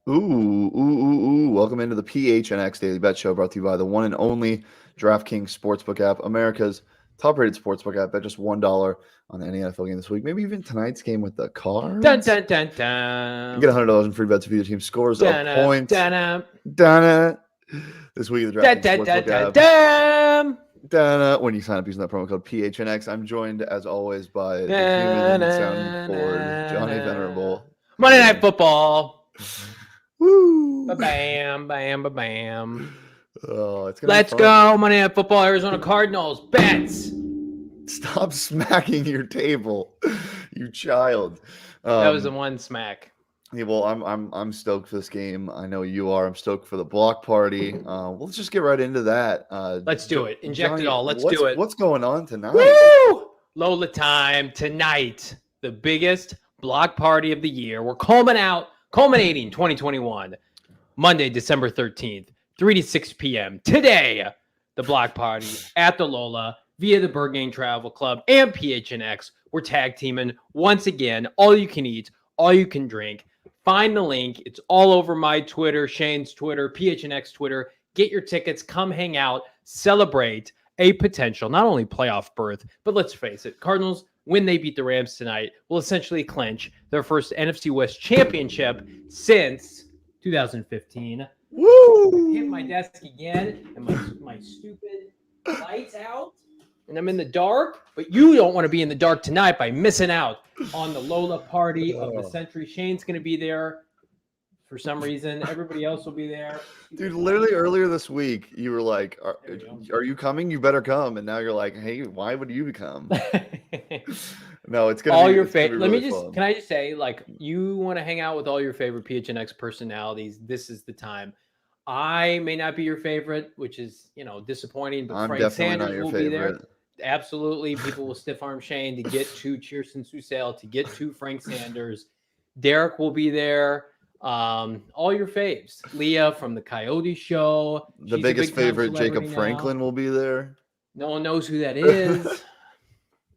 Welcome into the PHNX Daily Bet Show, brought to you by the one and only DraftKings Sportsbook app, America's top-rated sportsbook app. Bet just $1 on any NFL game this week. Maybe even tonight's game with the Cards. Dun, dun, dun, dun. Get $100 in free bets if either team scores a point. This week, the DraftKings Sportsbook app. When you sign up using that promo code PHNX, I'm joined, as always, by the human soundboard, Johnny Venerable. Monday Night Football. Woo! Ba-bam, bam, ba-bam. Oh, it's gonna Let's go. Monday Night Football, Arizona Cardinals. Bets. Stop smacking your table, you child. That was the one smack. Yeah, well, I'm stoked for this game. I know you are. I'm stoked for the block party. Let's just get right into that. Let's do it. Inject Johnny, it all. Let's do it. What's going on tonight? Woo! Lola time tonight. The biggest block party of the year. We're culminating 2021. Monday, December 13th, 3 to 6 p.m. Today, the block party at the Lola via the Bird Gang Travel Club and PHNX. We're tag teaming once again. All you can eat, all you can drink. Find the link. It's all over my Twitter, Shane's Twitter, PHNX Twitter. Get your tickets. Come hang out. Celebrate a potential, not only playoff berth, but let's face it, Cardinals, when they beat the Rams tonight, will essentially clinch their first NFC West championship since 2015. Woo! Hit my desk again, and my stupid lights out, and I'm in the dark. But you don't want to be in the dark tonight by missing out on the Lola party of the century. Shane's going to be there for some reason. Everybody else will be there. Dude, literally earlier this week, you were like, are you coming? You better come. And now you're like, hey, why would you come? No, it's going to be all your favorite. Let me just, can I just say, like, you want to hang out with all your favorite PHNX personalities, this is the time. I may not be your favorite, which is, disappointing, but Frank Sanders will be there. Absolutely. People will stiff arm Shane to get to Cheerson Susale, to get to Frank Sanders. Derek will be there. All your faves. Leah from the Coyote Show. The biggest favorite, Jacob Franklin, will be there. No one knows who that is.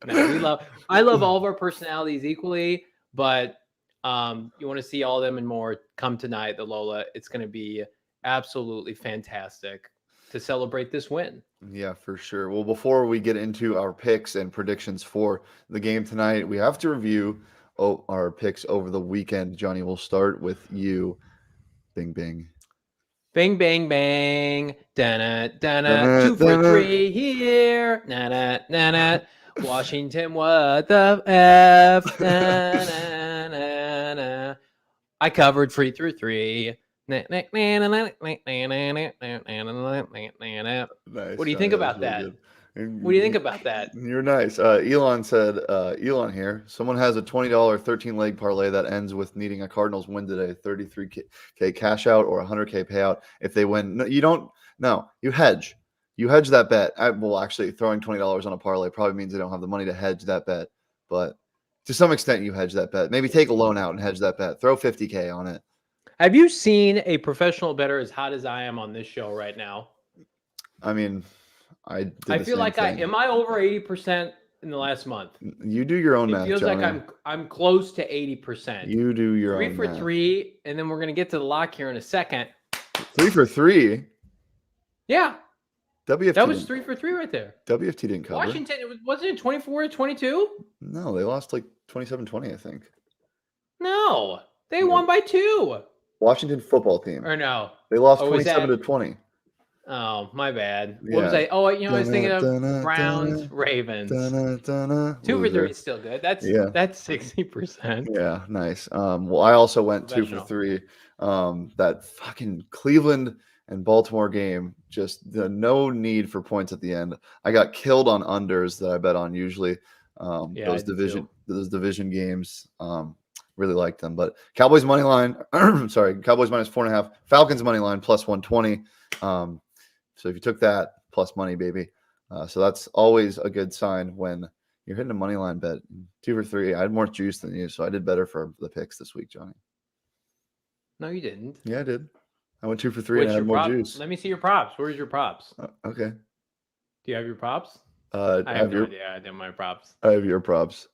I love all of our personalities equally, but you want to see all of them and more, come tonight, the Lola. It's going to be absolutely fantastic to celebrate this win. Yeah, for sure. Well, before we get into our picks and predictions for the game tonight, we have to review our picks over the weekend. Johnny, we'll start with you. Bing, bing. Bing, bang, bang. Dana, dana. 2 for 3 here. Na, na, na. Washington, what the F? Na, na, na, na. I covered 3 through 3. Nice. What do you think about that? What do you think about that? You're nice. Elon said, Elon here, someone has a $20 13-leg parlay that ends with needing a Cardinals win today, 33K cash out or 100K payout if they win. No, you don't. No, you hedge. You hedge that bet. Actually, throwing $20 on a parlay probably means they don't have the money to hedge that bet. But to some extent, you hedge that bet. Maybe take a loan out and hedge that bet. Throw 50K on it. Have you seen a professional bettor as hot as I am on this show right now? I mean, I feel like am I over 80% in the last month? You do your own math. It feels Johnny. like I'm close to 80%. You do your own 3 for 3, and then we're gonna get to the lock here in a second. 3 for 3. Yeah. WFT that was 3 for 3 right there. WFT didn't cover. Washington, wasn't it 24-22? No, they lost like 27-20, I think. No, they won by 2. Washington football team. Or no. They lost 27-20. Oh, my bad. What was I? Oh, I was thinking of Browns, Ravens. 2 for 3 is still good. That's 60%. Yeah, nice. Well, I also went 2 for 3. That fucking Cleveland and Baltimore game, just no need for points at the end. I got killed on unders that I bet on usually. Those division games. Really like them, but Cowboys money line. Cowboys minus 4.5. Falcons money line plus 120. So if you took that, plus money, baby. So that's always a good sign when you're hitting a money line bet. 2 for 3. I had more juice than you, so I did better for the picks this week, Johnny. No, you didn't. Yeah, I did. I went 2 for 3 and I had more juice. Let me see your props. Where's your props? Okay. Do you have your props? I have no idea. I did my props. I have your props.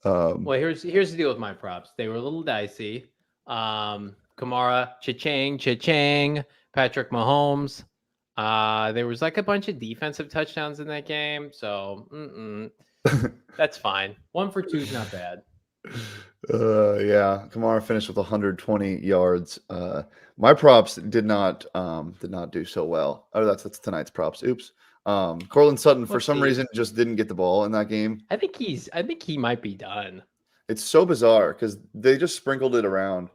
Well, here's the deal with my props. They were a little dicey. Kamara, cha-ching. Patrick Mahomes. There was like a bunch of defensive touchdowns in that game, so that's fine. 1 for 2 is not bad. Yeah, Kamara finished with 120 yards. My props did not do so well. Oh, that's tonight's props. Oops. Courtland Sutton for some reason just didn't get the ball in that game. I think he might be done. It's so bizarre because they just sprinkled it around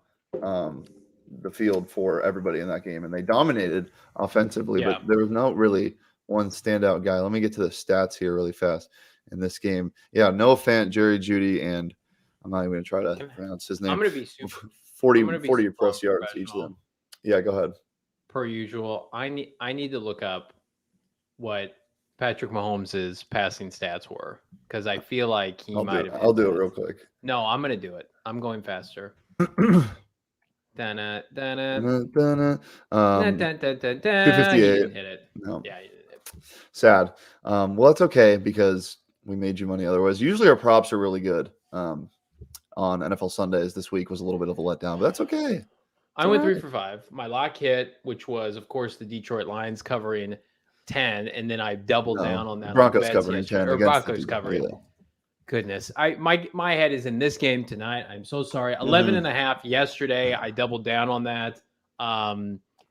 the field for everybody in that game, and they dominated offensively, but there was no really one standout guy. Let me get to the stats here really fast in this game. Yeah, Noah Fant, Jerry Jeudy, and I'm not even going to try to pronounce his name. I'm going to be 40 plus yards each of them. Yeah, go ahead. Per usual, I need to look up what Patrick Mahomes' passing stats were because I feel like he might have. I'll do it real quick. No, I'm going to do it. I'm going faster. 258. Hit it. No. Yeah, you did it. Sad. Well, that's okay because we made you money otherwise. Usually our props are really good. On NFL Sundays this week was a little bit of a letdown, but that's okay. I went 3 for 5. My lock hit, which was, of course, the Detroit Lions covering 10, and then I doubled down on that. Broncos covering 10. Or Broncos covering. Yeah. Goodness. My head is in this game tonight. I'm so sorry. 11.5 yesterday. I doubled down on that.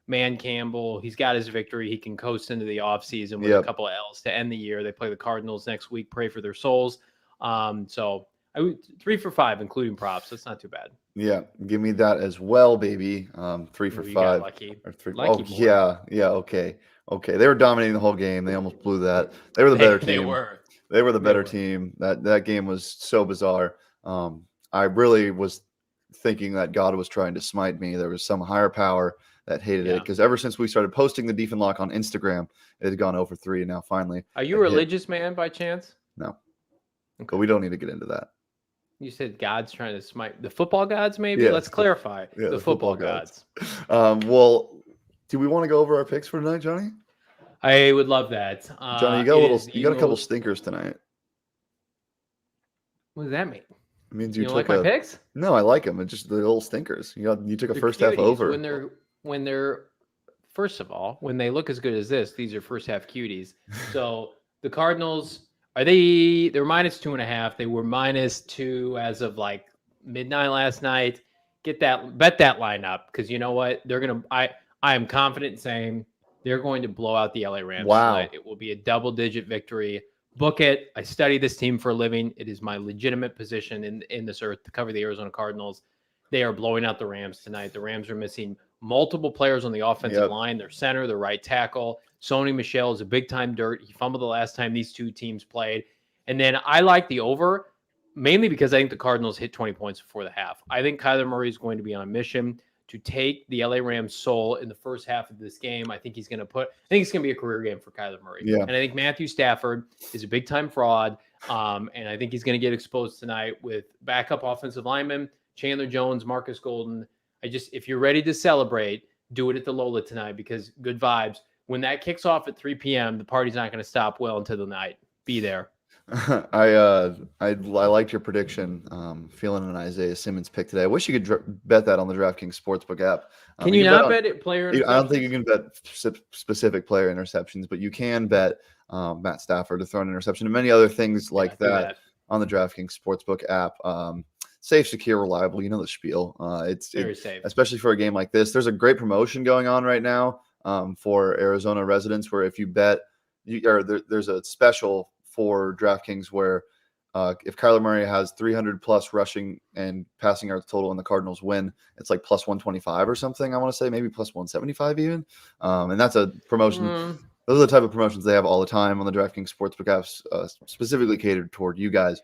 Man Campbell, he's got his victory. He can coast into the offseason with a couple of L's to end the year. They play the Cardinals next week. Pray for their souls. So I 3 for 5, including props. That's not too bad. Yeah, give me that as well, baby. 3 for 5. Lucky. Or 3. Yeah. Okay. They were dominating the whole game. They almost blew that. They were the better team. They were the better team. That game was so bizarre. I really was thinking that God was trying to smite me. There was some higher power that hated it because ever since we started posting the Dieffenbach on Instagram, it had gone over 3. And now finally, are you a religious man by chance? No, okay. But we don't need to get into that. You said God's trying to smite the football gods. Maybe let's clarify the football gods. Well, do we want to go over our picks for tonight, Johnny? I would love that. Johnny, you got a couple stinkers tonight. What does that mean? It means you don't like my picks? No, I like them. It's just the little stinkers. You took a first half over. When they're first of all, when they look as good as this, these are first half cuties. So the Cardinals they're -2.5. They were -2 as of like midnight last night. Bet that line up because you know what? I am confident in saying they're going to blow out the LA Rams tonight. It will be a double-digit victory. Book it. I study this team for a living. It is my legitimate position in this earth to cover the Arizona Cardinals. They are blowing out the Rams tonight. The Rams are missing multiple players on the offensive line. Their center, their right tackle. Sony Michel is a big-time dirt. He fumbled the last time these two teams played. And then I like the over, mainly because I think the Cardinals hit 20 points before the half. I think Kyler Murray is going to be on a mission to take the LA Rams' soul in the first half of this game. I think it's going to be a career game for Kyler Murray. Yeah. And I think Matthew Stafford is a big-time fraud. And I think he's going to get exposed tonight with backup offensive linemen, Chandler Jones, Marcus Golden. If you're ready to celebrate, do it at the Lola tonight because good vibes. When that kicks off at 3 p.m., the party's not going to stop well until the night. Be there. I liked your prediction. Feeling an Isaiah Simmons pick today. I wish you could bet that on the DraftKings Sportsbook app. Can you not bet it player interceptions? I don't think you can bet specific player interceptions, but you can bet Matt Stafford to throw an interception and many other things like that on the DraftKings Sportsbook app. Safe, secure, reliable. You know the spiel. It's very safe, especially for a game like this. There's a great promotion going on right now for Arizona residents where if you bet, there's a special for DraftKings where if Kyler Murray has 300 plus rushing and passing yards total and the Cardinals win, it's like plus 125 or something. I want to say maybe plus 175 even. And that's a promotion. Those are the type of promotions they have all the time on the DraftKings Sportsbook apps, specifically catered toward you guys.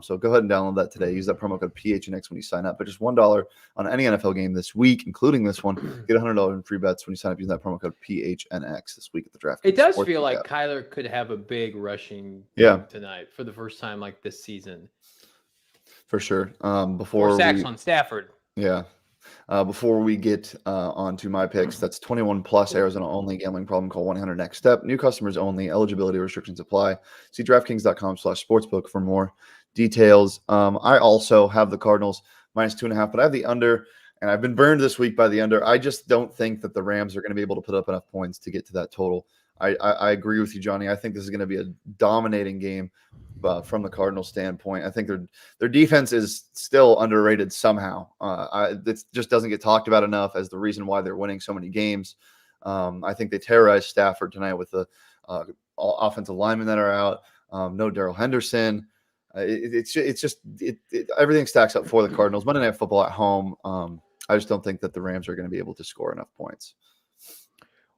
So go ahead and download that today. Use that promo code PHNX when you sign up. But just $1 on any NFL game this week, including this one. Get $100 in free bets when you sign up using that promo code PHNX this week at the DraftKings. It does feel like Kyler could have a big rushing game tonight for the first time like this season. For sure. Four sacks on Stafford. Yeah. Before we get on to my picks, that's 21 plus Arizona only. Gambling problem, call 1-800-NEXT-STEP. New customers only. Eligibility restrictions apply. See DraftKings.com/sportsbook for more details. I also have the Cardinals -2.5, but I have the under And I've been burned this week by the under. I just don't think that the Rams are going to be able to put up enough points to get to that total. I agree with you, Johnny. I think this is going to be a dominating game from the Cardinals standpoint. I think their defense is still underrated somehow. It just doesn't get talked about enough as the reason why they're winning so many games. I think they terrorized Stafford tonight with the offensive linemen that are out. No Darrell Henderson. Everything stacks up for the Cardinals. Monday Night Football at home. I just don't think that the Rams are going to be able to score enough points.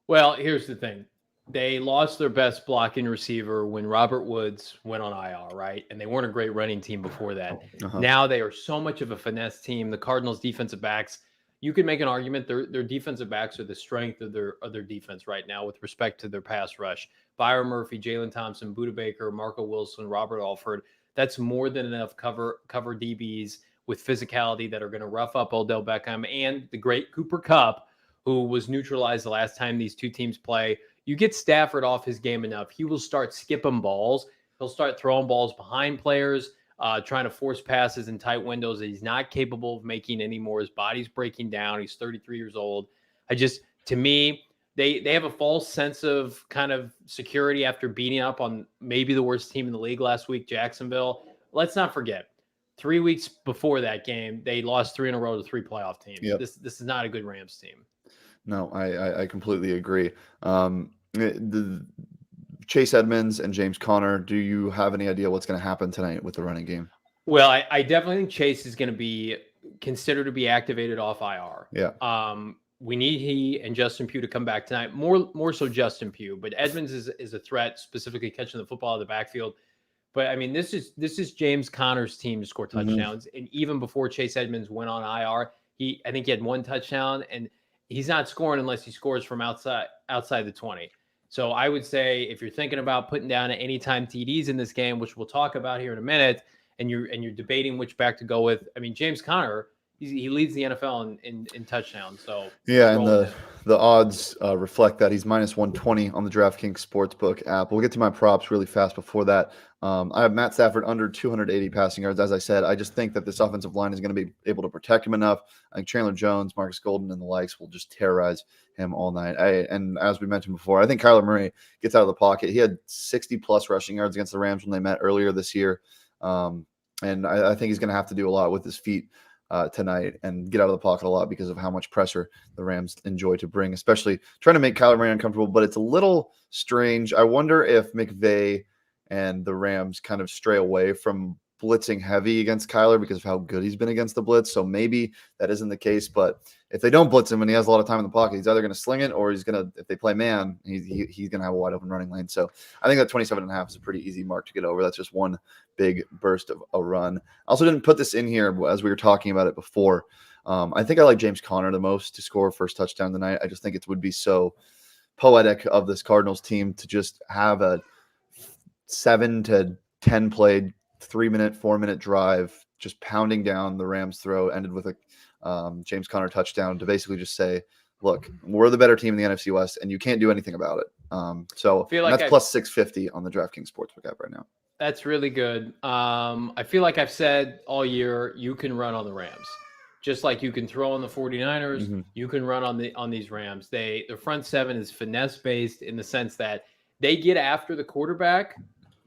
Well, here's the thing. They lost their best blocking receiver when Robert Woods went on IR, right? And they weren't a great running team before that. Now they are so much of a finesse team. The Cardinals defensive backs, you can make an argument their defensive backs are the strength of their defense right now with respect to their pass rush. Byron Murphy, Jalen Thompson, Budda Baker, Marco Wilson, Robert Alford. That's more than enough cover DBs with physicality that are going to rough up Odell Beckham and the great Cooper Kupp, who was neutralized the last time these two teams play. You get Stafford off his game enough, he will start skipping balls. He'll start throwing balls behind players, trying to force passes in tight windows that he's not capable of making anymore. His body's breaking down. He's 33 years old. To me, they have a false sense of kind of security after beating up on maybe the worst team in the league last week, Jacksonville. Let's not forget, 3 weeks before that game, they lost 3 in a row to 3 playoff teams. Yep. This is not a good Rams team. No, I completely agree. Chase Edmonds and James Conner, do you have any idea what's going to happen tonight with the running game? Well, I definitely think Chase is going to be considered to be activated off IR. Yeah. We need he and Justin Pugh to come back tonight. More so Justin Pugh, but Edmonds is a threat, specifically catching the football out of the backfield. But I mean, this is James Conner's team to score touchdowns. And even before Chase Edmonds went on IR, I think he had 1 touchdown, and he's not scoring unless he scores from outside the 20. So I would say if you're thinking about putting down anytime TDs in this game, which we'll talk about here in a minute, and you're debating which back to go with, I mean, James Conner, he leads the NFL in touchdowns. So yeah, and the odds reflect that. He's minus 120 on the DraftKings Sportsbook app. We'll get to my props really fast before that. I have Matt Stafford under 280 passing yards. As I said, I just think that this offensive line is going to be able to protect him enough. I think Chandler Jones, Marcus Golden, and the likes will just terrorize him all night. And as we mentioned before, I think Kyler Murray gets out of the pocket. He had 60-plus rushing yards against the Rams when they met earlier this year. And I think he's going to have to do a lot with his feet tonight and get out of the pocket a lot because of how much pressure the Rams enjoy to bring, especially trying to make Kyler Murray uncomfortable. But it's a little strange. I wonder if McVay and the Rams kind of stray away from blitzing heavy against Kyler because of how good he's been against the blitz. So maybe that isn't the case. But if they don't blitz him and he has a lot of time in the pocket, he's either going to sling it or he's going to, if they play man, he's going to have a wide open running lane. So I think that 27.5 is a pretty easy mark to get over. That's just one big burst of a run. I also didn't put this in here as we were talking about it before. I think I like James Conner the most to score first touchdown tonight. I just think it would be so poetic of this Cardinals team to just have a 7 to 10 play 3-minute, 4-minute drive, just pounding down the Rams' throat, ended with a James Conner touchdown to basically just say, look, we're the better team in the NFC West, and you can't do anything about it. So that's plus 650 on the DraftKings Sportsbook app right now. That's really good. I feel like I've said all year, you can run on the Rams. Just like you can throw on the 49ers, you can run on these Rams. Their front seven is finesse-based in the sense that they get after the quarterback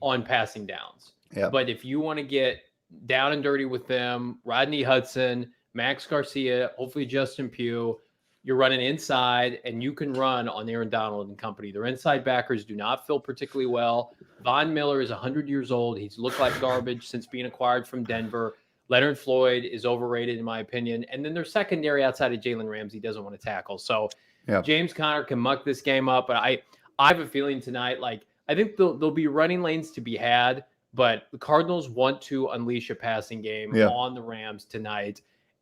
on passing downs. Yeah. But if you want to get down and dirty with them, Rodney Hudson, Max Garcia, hopefully Justin Pugh, you're running inside, and you can run on Aaron Donald and company. Their inside backers do not feel particularly well. Von Miller is 100 years old. He's looked like garbage since being acquired from Denver. Leonard Floyd is overrated, in my opinion. And then their secondary outside of Jalen Ramsey doesn't want to tackle. So James Conner can muck this game up. But I have a feeling tonight, like, I think there'll be running lanes to be had, but the Cardinals want to unleash a passing game on the Rams tonight.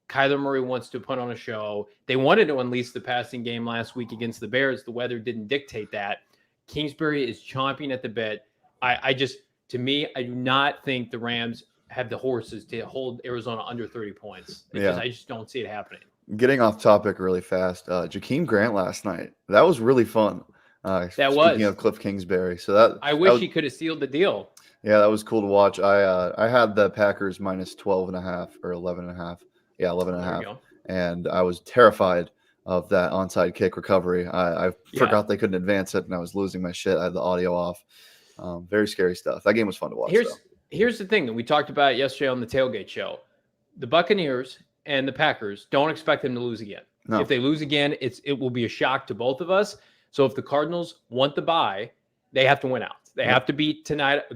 Kyler Murray wants to put on a show. They wanted to unleash the passing game last week against the Bears. The weather didn't dictate that. Kingsbury is chomping at the bit. I do not think the Rams have the horses to hold Arizona under 30 points. I just don't see it happening. Getting off topic really fast. Jakeem Grant last night. That was really fun. Speaking of Kliff Kingsbury. So I wish he could have sealed the deal. Yeah, that was cool to watch. I had the Packers minus 12.5 or 11.5. Yeah, 11 and a There half. you go. And I was terrified of that onside kick recovery. I forgot they couldn't advance it, and I was losing my shit. I had the audio off. Very scary stuff. That game was fun to watch, though. Here's the thing that we talked about yesterday on the Tailgate Show. The Buccaneers and the Packers, don't expect them to lose again. No. If they lose again, it will be a shock to both of us. So if the Cardinals want the bye, they have to win out. They have to beat tonight, a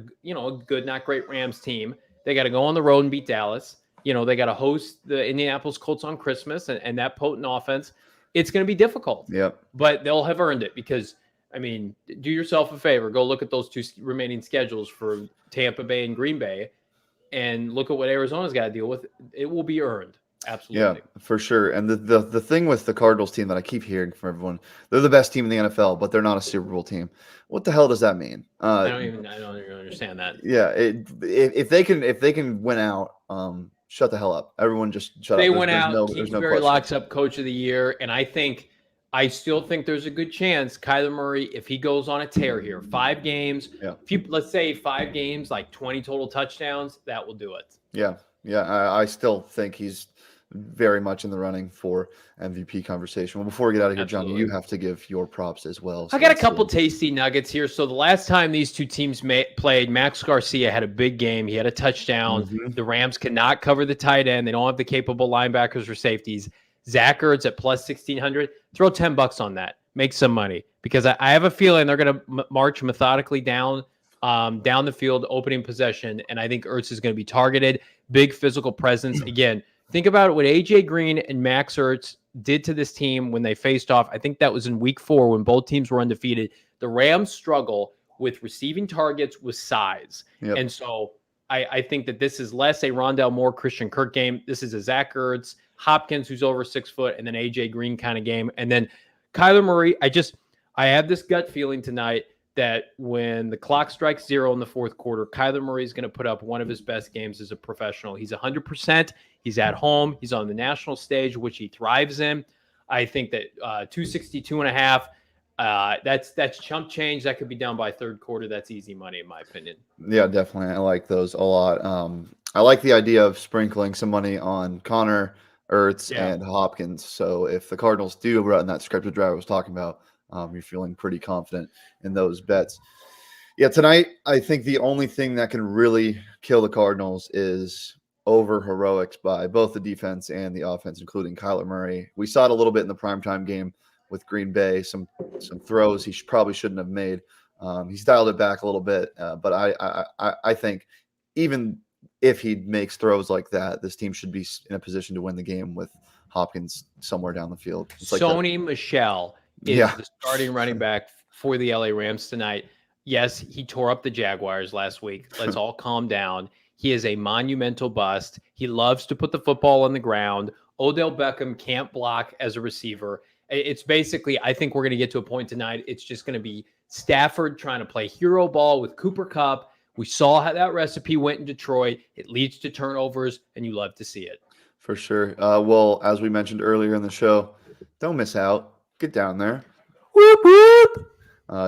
good, not great Rams team. They got to go on the road and beat Dallas. They got to host the Indianapolis Colts on Christmas and that potent offense. It's going to be difficult. Yep. But they'll have earned it because, do yourself a favor. Go look at those two remaining schedules for Tampa Bay and Green Bay and look at what Arizona's got to deal with. It will be earned. Absolutely. Yeah, for sure. And the thing with the Cardinals team that I keep hearing from everyone, they're the best team in the NFL, but they're not a Super Bowl team. What the hell does that mean? I don't even understand that. Yeah, if they can win out, shut the hell up. Everyone just shut up. They went out. Kingsbury locks up Coach of the Year, and I still think there's a good chance Kyler Murray, if he goes on a tear here, 5 games. Yeah. Let's say 5 games, like 20 total touchdowns, that will do it. Yeah, I still think he's very much in the running for MVP conversation. Well, before we get out of here, Johnny, you have to give your props as well. I got a couple tasty nuggets here. So the last time these two teams played, Max Garcia had a big game. He had a touchdown. Mm-hmm. The Rams cannot cover the tight end. They don't have the capable linebackers or safeties. Zach Ertz at plus 1,600. Throw $10 on that. Make some money because I have a feeling they're going to march methodically down the field, opening possession, and I think Ertz is going to be targeted. Big physical presence. Again, think about what A.J. Green and Max Ertz did to this team when they faced off. I think that was in week 4 when both teams were undefeated. The Rams struggle with receiving targets with size. Yep. And so I think that this is less a Rondale Moore, Christian Kirk game. This is a Zach Ertz, Hopkins, who's over 6 foot, and then A.J. Green kind of game. And then Kyler Murray, I have this gut feeling tonight that when the clock strikes 0 in the fourth quarter, Kyler Murray is going to put up one of his best games as a professional. He's 100%. He's at home. He's on the national stage, which he thrives in. I think that 262.5, that's chump change. That could be down by third quarter. That's easy money, in my opinion. Yeah, definitely. I like those a lot. I like the idea of sprinkling some money on Connor, Ertz, and Hopkins. So if the Cardinals do run that scripted drive I was talking about, you're feeling pretty confident in those bets. Yeah, tonight, I think the only thing that can really kill the Cardinals is over heroics by both the defense and the offense, including Kyler Murray. We saw it a little bit in the primetime game with Green Bay, some throws he probably shouldn't have made. He's dialed it back a little bit, but I think even if he makes throws like that, this team should be in a position to win the game with Hopkins somewhere down the field. Sony Michel is the starting running back for the LA Rams tonight. Yes, he tore up the Jaguars last week. Let's all calm down. He is a monumental bust. He loves to put the football on the ground. Odell Beckham can't block as a receiver. It's basically, I think we're going to get to a point tonight. It's just going to be Stafford trying to play hero ball with Cooper Kupp. We saw how that recipe went in Detroit. It leads to turnovers, and you love to see it. For sure. Well, as we mentioned earlier in the show, don't miss out. Get down there. Whoop, whoop.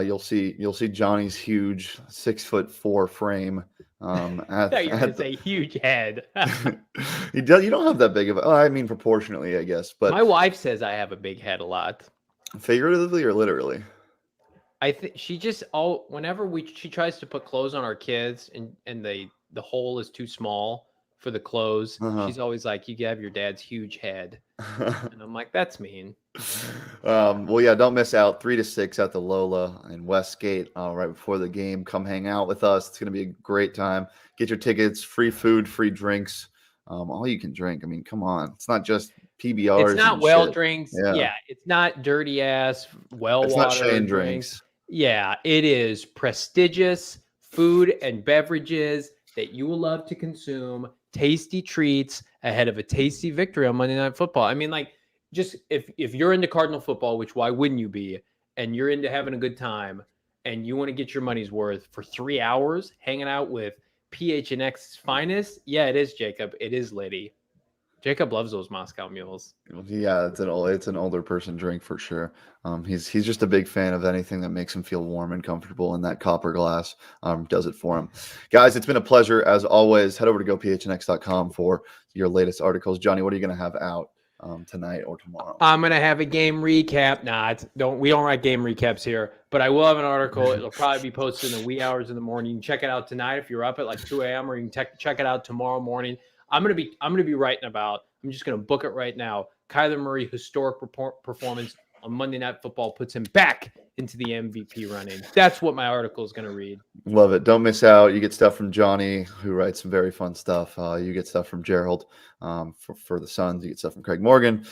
You'll see Johnny's huge 6'4" frame. I thought you were going to say huge head. You don't have that big of proportionately, I guess. But my wife says I have a big head a lot. Figuratively or literally? I think she just whenever she tries to put clothes on our kids and the hole is too small for the clothes. She's always like, you have your dad's huge head. And I'm like, that's mean. Well, yeah, don't miss out. 3 to 6 at the Lola in Westgate right before the game. Come hang out with us. It's going to be a great time. Get your tickets, free food, free drinks, all you can drink. I mean, come on. It's not just PBRs. It's not well drinks. Yeah. It's not dirty ass well it's water. It's not Shane drinks. Yeah, it is prestigious food and beverages that you will love to consume. Tasty treats ahead of a tasty victory on Monday Night Football. I mean, like, just if you're into Cardinal football, which why wouldn't you be, and you're into having a good time, and you want to get your money's worth for 3 hours hanging out with PHNX's finest, yeah, it is, Jacob. It is Liddy. Jacob loves those Moscow mules. Yeah, it's an older person drink for sure. He's just a big fan of anything that makes him feel warm and comfortable, and that copper glass does it for him. Guys, it's been a pleasure as always. Head over to gophnx.com for your latest articles. Johnny, what are you going to have out tonight or tomorrow? I'm gonna have a game recap. We don't write game recaps here, but I will have an article. It'll probably be posted in the wee hours in the morning. You can check it out tonight if you're up at like 2 a.m. or you can check it out tomorrow morning. I'm gonna be writing about. I'm just gonna book it right now. Kyler Murray historic performance on Monday Night Football puts him back into the MVP running. That's what my article is gonna read. Love it. Don't miss out. You get stuff from Johnny, who writes some very fun stuff. You get stuff from Gerald for the Suns. You get stuff from Craig Morgan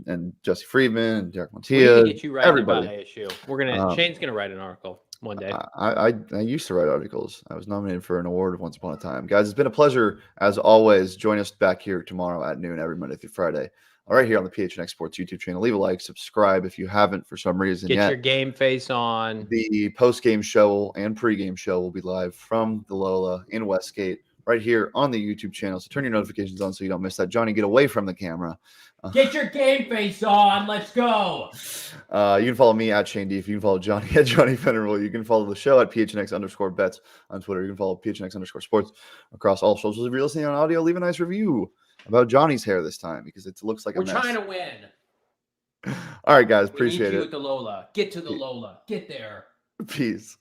and Jesse Friedman and Derek Montilla. Get you writing everybody. about ASU. Shane's gonna write an article one day. I used to write articles. I was nominated for an award once upon a time. Guys, it's been a pleasure as always. Join us back here tomorrow at noon every Monday through Friday. All right, here on the PHNX Sports YouTube channel. Leave a like, subscribe if you haven't for some reason yet. Get your game face on. The post-game show and pre-game show will be live from the Lola in Westgate right here on the YouTube channel. So turn your notifications on so you don't miss that. Johnny, get away from the camera. Get your game face on. Let's go. You can follow me at Shane Dief. You can follow Johnny at Johnny Venerable. You can follow the show at PHNX_bets on Twitter. You can follow PHNX_sports across all socials. If you're listening on audio, leave a nice review about Johnny's hair this time because it looks like we're a mess. trying to win. All right, guys. Appreciate it. With the Lola. Get to the Lola. Get there. Peace.